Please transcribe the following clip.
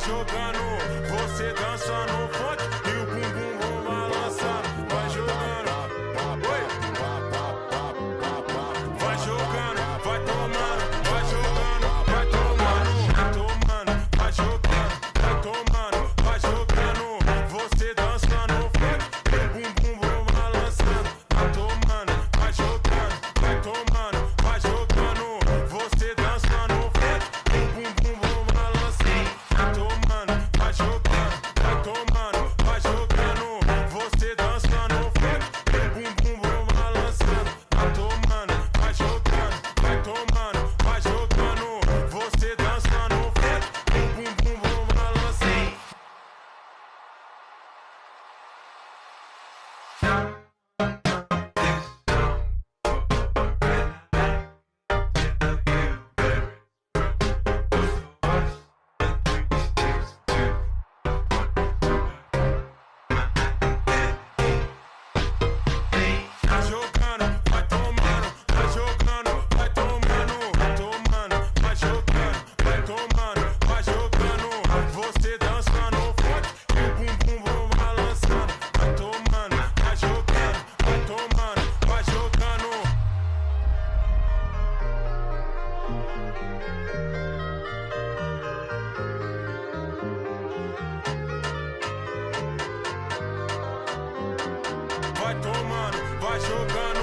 jogando, você dança no funk e o bumbum vão balançando. Vai jogando, oi. Vai jogando, vai tomando, vai jogando, vai tomando, vai tomando, vai jogando, vai tomando, vai jogando. Você dança no funk e o bumbum vão balançando. Vai tomando, vai jogando, vai tomando, vai jogando. Você dança no funk e o bumbum vão balançando. Vai tomando, vai jogando, vai tomando, vai jogando. Você dança no funk e o bumbum vão balançando. Vai tomando, vai jogando, vai tomando, vai jogando. Você dança no funk e o bumbum vão balançando. Vai jogando, vai tomando, vai jogando, vai tomando, vai tomando, vai jogando, vai tomando, vai jogando. Você dança no funk e o bumbum vão balançando. Vai tomando, vai jogando, vai tomando, vai jogando. Vai tomando, vai jogando.